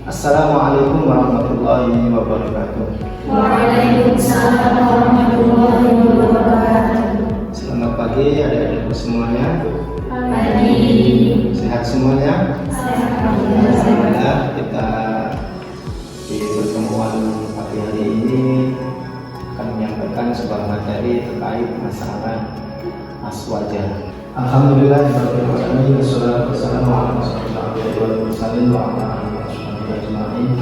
Assalamualaikum warahmatullahi wabarakatuh. Waalaikumsalam warahmatullahi wabarakatuh. Selamat pagi adik-adikku semuanya. Pagi. Sehat semuanya? Alhamdulillah, kita di pertemuan pagi hari ini akan menyampaikan sebuah materi terkait masalah aswaja. Alhamdulillah, wassalatu wassalamu ala rasulillah wa ala alihi ajma'in.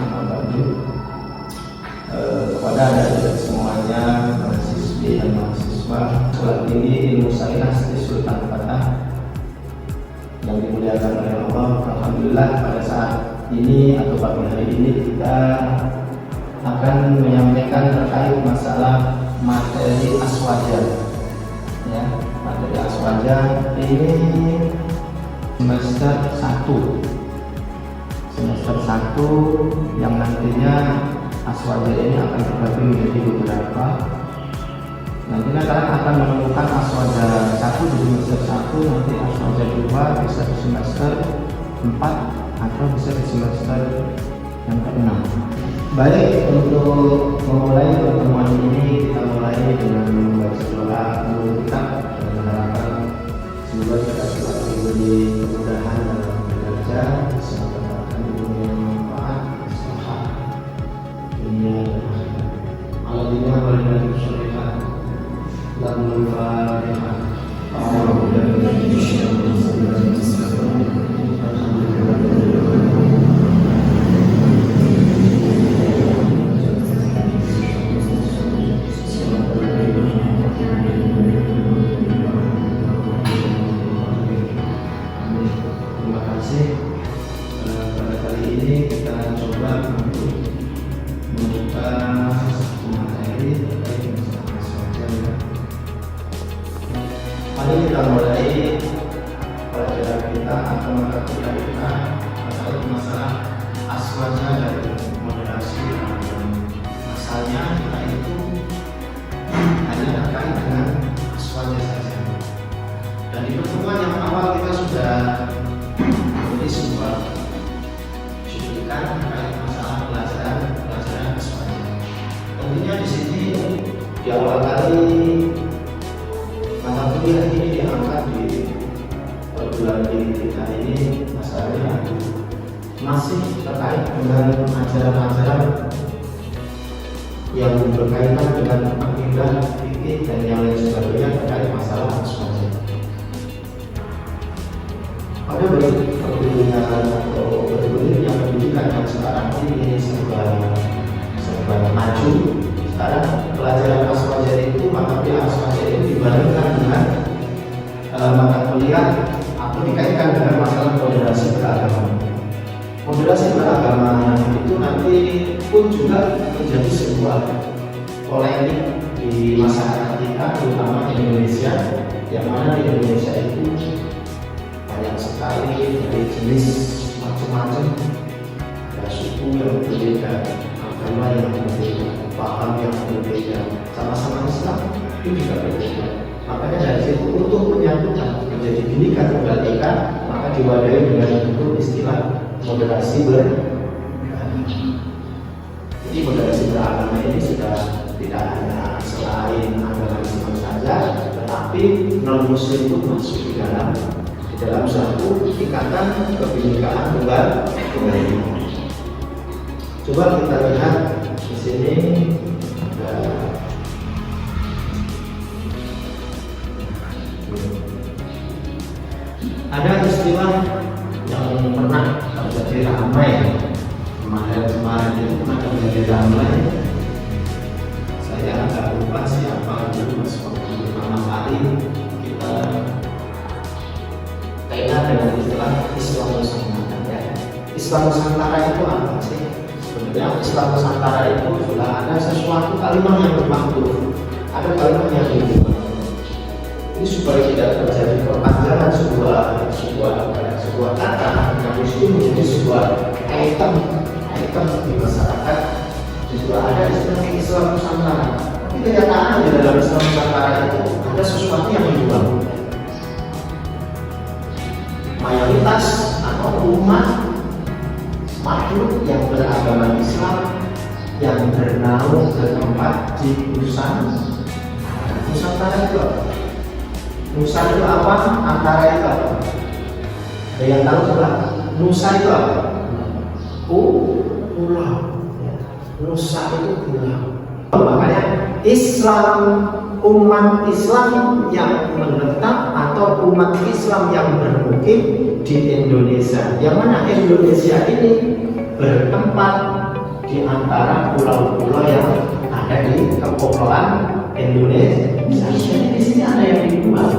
Kepada adik-adik semuanya, mahasiswi dan mahasiswa sekolah tinggi ilmu syariah Sri Sultan Fatah yang dimuliakan oleh Allah. Alhamdulillah, pada saat ini atau pagi hari ini kita akan menyampaikan terkait masalah materi aswaja. Ya, materi aswaja ini semester 1 yang nantinya aswaja ini akan terbagi menjadi beberapa. Nantinya kalian akan menemukan aswaja 1 di semester 1, nanti aswaja 2 bisa di semester 4 atau bisa di semester yang ke-6. Baik, untuk memulai pertemuan ini kita mulai dengan membaca doa dulu kita dan harapan semoga kita selalu diberi kemudahan dalam bekerja, semoga akan diberi manfaat, sehat dunia dan akhirat. Allahumma barik syarikat dan al-Fatihah. Terima kasih. Pada kali ini kita coba untuk membuka satu materi terkait masalah aswaja. Mari kita mulai pelajaran kita atau mata kuliah kita terkait masalah aswaja dari moderasi. Asalnya kita itu hanya terkait dengan aswaja saja. Dan di pertemuan yang awal kita sudah memberi sebuah cuplikan terkait masalah pelajaran aswaja. Tentunya di sini di awal kali mata kuliah ini diangkat di perguruan tinggi kita ini, masalahnya masih terkait dengan ajaran-ajaran yang berkaitan dengan akidah, fikih dan yang lain sebagainya terkait masalah aswaja. Pada perguruan atau perguruan pendidikan yang sekarang ini serba maju. Sekarang pelajaran aswaja itu, mata kuliah aswaja itu dibandingkan dengan mata kuliah atau dikaitkan dengan masalah moderasi beragama. Moderasi beragama itu nanti pun juga menjadi sebuah polemik di masyarakat kita, terutama di Indonesia, yang mana di Indonesia itu banyak sekali dari jenis macam-macam, ada suku yang berbeda, agama yang berbeda, paham yang berbeda, sama-sama Islam itu juga berbeda. Makanya dari situ untuk menyatukan menjadi Bhinneka Tunggal Ika, maka diwadahi dengan bentuk istilah moderasi beragama. Jadi moderasi beragama ini sudah tidak hanya selain agama Islam saja, tetapi non Muslim pun masuk di dalam satu ikatan kebinekaan tunggal ika. Coba kita lihat di sini ada istilah yang pernah terjadi ramai kemarin itu pernah terjadi ramai. Saya agak lupa siapa dulu waktu pertama kali kita kaitan dengan istilah Islam Nusantara. Ya. Islam Nusantara itu apa sih? Sebenarnya Islam Nusantara itu adalah ada sesuatu kalimat yang bermakna, ada kalimat yang dibuat. Ini supaya tidak terjadi perpanjangan sebuah kata yang itu menjadi sebuah item di masyarakat. Juga ada istilah Islam Nusantara. Tapi kenyataan di dalam Islam Nusantara itu ada sesuatu yang dibuat. Mayoritas atau umat makhluk yang beragama Islam yang bernaung ke tempat di Nusantara itu apa? Nusa itu apa? Antara itu apa? Ada yang tahu coba? Nusa itu apa? Pulau. Nusa itu pulau. Makanya Islam, umat Islam yang menetap atau umat Islam yang bermukim di Indonesia, yang mana Indonesia ini bertempat di antara pulau-pulau yang ada di kepulauan Indonesia. Jadi di sini ada yang dibuat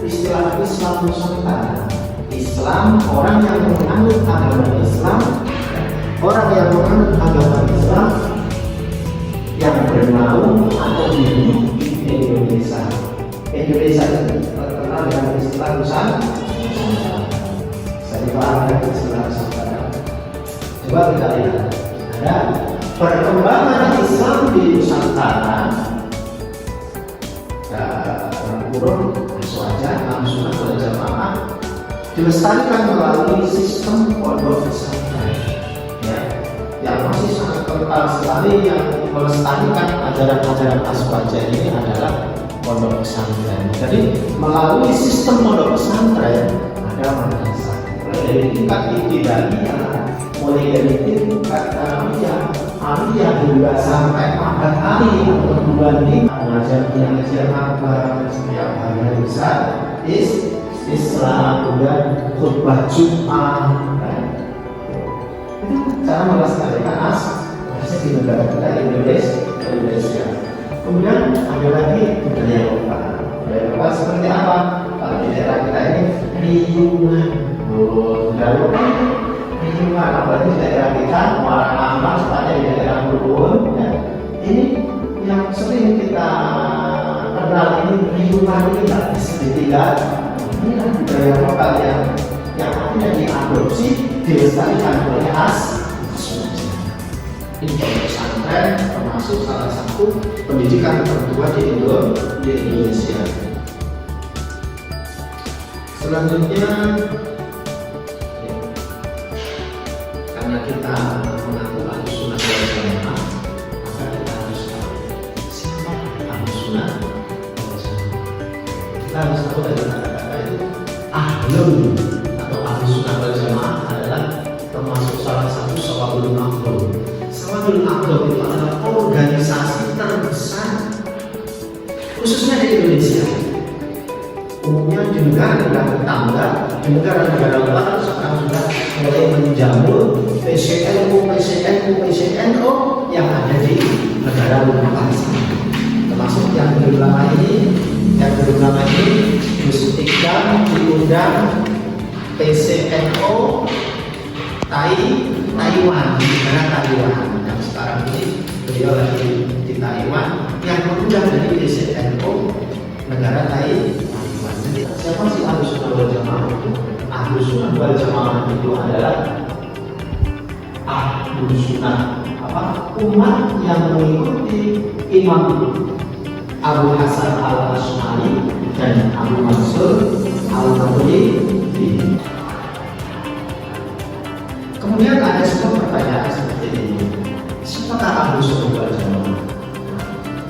istilah Islam Nusantara. Islam, orang yang menganut agama Islam, orang yang menganut agama Islam yang bernaung atau hidup di Indonesia. Indonesia itu terkenal dengan istilah Nusantara. Saya paham dengan istilah Nusantara. Coba kita lihat, ada perkembangan Islam di Nusantara. Kurun Aswaja, Ahlussunnah wal Jamaah dilestarikan melalui sistem pondok pesantren, ya, yang masih sangat kental sekali. Yang melestarikan ajaran-ajaran Aswaja ini adalah pondok pesantren. Jadi melalui sistem pondok pesantren ada madrasah, mulai dari tingkat ibtidaiyah, mulai dari tingkat aliyah juga sampai pada aliyah perguruan tinggi, pengajar apa setiap hari besar Islam dan khutbah Jumat. Itu cara melestarikan di negara kita Indonesia. Kemudian ada lagi budaya lokal. Budaya lokal seperti apa? Kalau di daerah kita ini riyungan. Budaya lokal riyungan, apalagi di daerah kita Muara Lama, seperti di daerah Bogor, ya. Ini yang sering kita kenal ini riyungan ini nggak bisa ditinggal. Ini kan budaya lokal yang akhirnya diadopsi, dilestarikan oleh ini pesantren termasuk salah satu pendidikan tertua di Indonesia. Selanjutnya, karena kita mengaku Ahlussunnah wal Jamaah, maka kita harus tahu siapa Ahlussunnah wal Jamaah. Kita harus tahu dari kata-kata itu, ahlun atau Ahlussunnah wal Jamaah adalah termasuk salah satu Syawabul Makhluk. Syawabul Makhluk itu adalah organisasi terbesar khususnya di Indonesia. Umumnya di negara-negara tetangga, di negara-negara luar sekarang sudah mulai menjamur PCNU yang ada di negara luar. Termasuk yang belum lama ini Gus Iqbal diundang PCNO Taiwan, negara Taiwan. Yang sekarang ini beliau lagi di Taiwan, yang mengundang dari PCNO negara Taiwan. Siapa sih Ahlussunnah wal Jamaah itu? Ahlussunnah wal Jamaah itu adalah Ahlussunnah umat yang mengikuti Imam Abu Hasan al-Asy'ari dan Abu Mansur al-Maturidi. Kemudian ada sebuah pertanyaan seperti ini, siapakah Ahlussunnah wal Jamaah?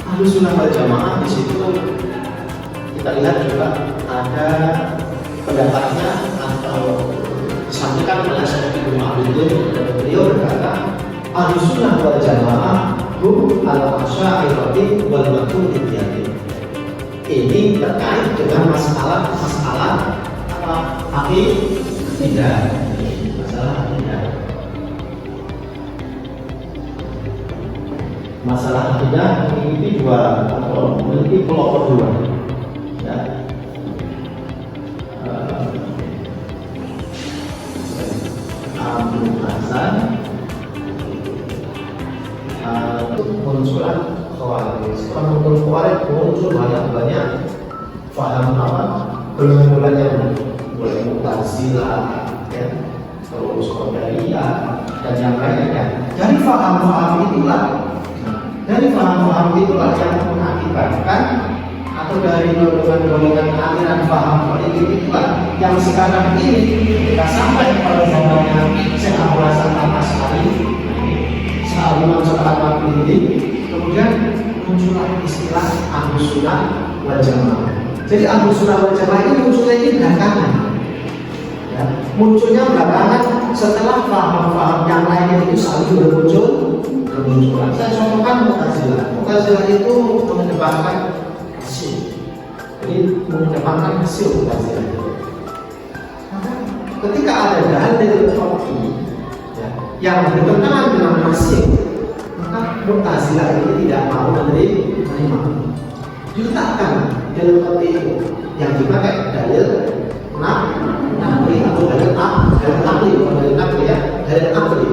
Ahlussunnah wal Jamaah di situ kita lihat juga ada pendapatnya atau disampaikan oleh Syekh Ibnu Abdul, dan beliau berkata Ahlussunnah wal Jamaah hum al-asy'ariyah wal maturidiyah. Ini terkait dengan masalah akidah. Masalah akidah memiliki kelompok dua. Ya. Abu Hasan munculan Khawarij. Setelah muncul Khawarij muncul banyak paham golongan yang mulai Mu'tazilah, ya, terus Qadariyah dan yang lainnya. Dari paham-paham itulah yang mengakibatkan, atau dari golongan aliran paham politik itulah yang sekarang ini kita sampai pada zamannya Syekh Abu Hasan al-Asy'ari Imam Al-Maturidi, kemudian muncullah istilah Ahlus Sunnah wal Jamaah. Jadi Ahlus Sunnah wal Jamaah ini munculnya ini belakangan. Ya, munculnya belakangan setelah paham-paham yang lain itu saling bermunculan. Saya contohkan Mu'tazilah. Mu'tazilah itu mengedepankan hasil. Jadi mengedepankan hasil Mu'tazilah. Ketika ada dalil fikih yang bertentangan dengan hasil, maka Mu'tazilah ini tidak mau menerima. Diletakkan dalil fikih itu yang dipakai dalil nakli atau dalil nakli ya, dalil nakli.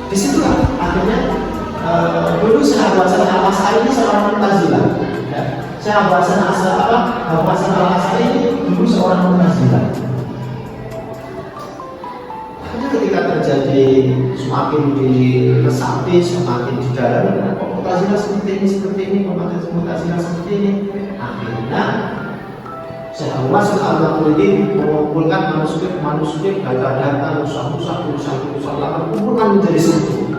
Disitulah akhirnya dulu sahabat Al-Asy'ari ini seorang Mu'tazilah. Ya. Sahabat Al-Asy'ari ini dulu seorang Mu'tazilah. Akhirnya ketika terjadi semakin diresapi, semakin didalami, kok Mu'tazilah seperti ini, Mu'tazilah seperti ini. Akhirnya Sahabat Al-Maturidi mengumpulkan manuskrip, data-data, nusa-nusa, tulisan-tulisan lama, kumpulkan menjadi satu,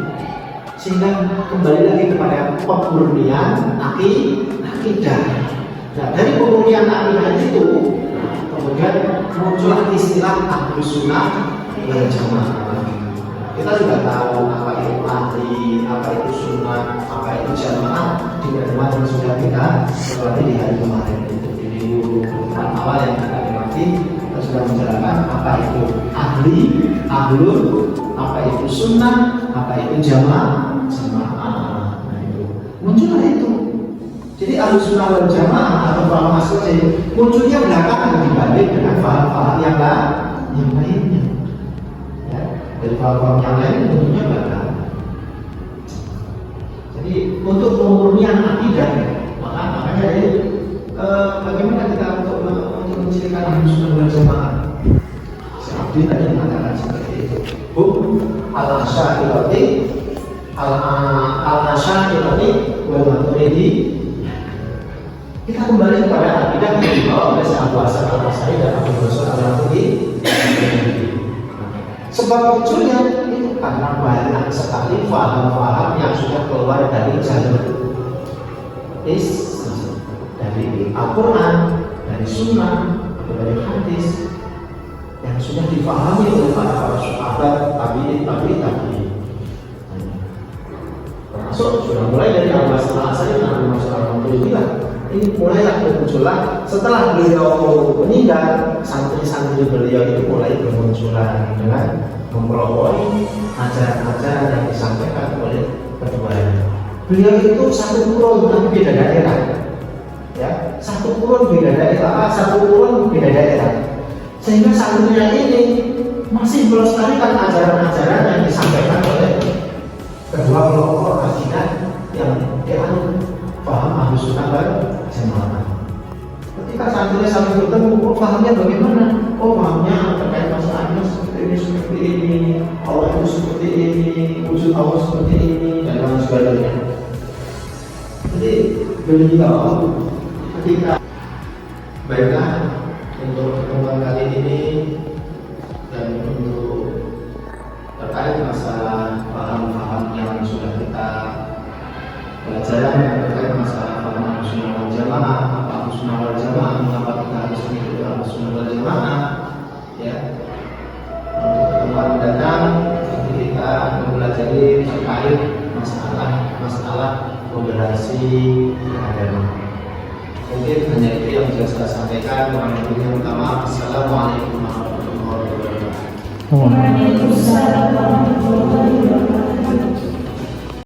sehingga kembali lagi kepada pemurnian akidah. Nah, dari pemurnian akidah itu kemudian muncullah istilah Ahlus Sunnah wal Jamaah. Kita sudah tahu apa itu ahli, apa itu sunnah, apa itu jamaah di pertemuan yang sudah kita lewati di hari kemarin itu. Awal yang kita lewati, kita sudah menjelaskan apa itu ahli, ahlul, apa itu sunnah, apa itu jamaah. Nah, itu muncullah itu. Jadi Ahlus Sunnah wal Jamaah atau paham masuk jadi munculnya belakangan dibanding dengan paham-paham yang lainnya. Ya, dari paham-paham yang lain munculnya belakangan. Jadi untuk pemurnian akidah, makanya dari bagaimana kita untuk mencirikan Ahlus Sunnah wal Jamaah? Seperti tadi mengatakan seperti itu. Al-Asy'ariyati wal Maturidi. Kita kembali kepada akidah yang dibawa oleh Abu Hasan Al-Asy'ari dan Abu Hasan Al-Maturidi. Sebab munculnya itu karena banyak sekali faham-faham yang sudah keluar dari jalur dari Al-Quran, dari Sunnah, atau dari hadis yang sudah difahami oleh para sahabat, tabi'in. Termasuk sudah mulai dari Abu Hasan Al-Asy'ari dan Abu Hasan Al-Maturidi. Ini mulailah bermunculan setelah beliau meninggal, santri-santri beliau itu mulai bermunculan dengan memperoleh ajaran-ajaran yang disampaikan oleh keduanya. Beliau itu satu kurun tapi beda daerah. Ya, satu kurun beda daerah. Sehingga santrinya ini masih melestarikan ajaran-ajaran yang disampaikan oleh kedua kelompok kajian yang paham Ahlus Sunnah wal Jamaah. Ketika santrinya saling bertemu, pahamnya bagaimana? Pahamnya terkait masalahnya seperti ini, Allah itu seperti ini, wujud Allah seperti ini, dan lain sebagainya. Jadi beliau ketika baiklah untuk pertemuan kali ini dan untuk terkait masalah paham-paham yang sudah kita pelajaran terkait masalah paham Ahlus Sunnah wal Jamaah, apa Ahlus Sunnah wal Jamaah, mengapa kita harus mengikuti Ahlus Sunnah wal Jamaah, ya. Untuk pertemuan mendatang nanti kita mempelajari terkait masalah moderasi agama. Mungkin hanya itu yang bisa saya sampaikan. Kurang utama. Assalamualaikum warahmatullahi wabarakatuh. Waalaikumsalam warahmatullahi wabarakatuh.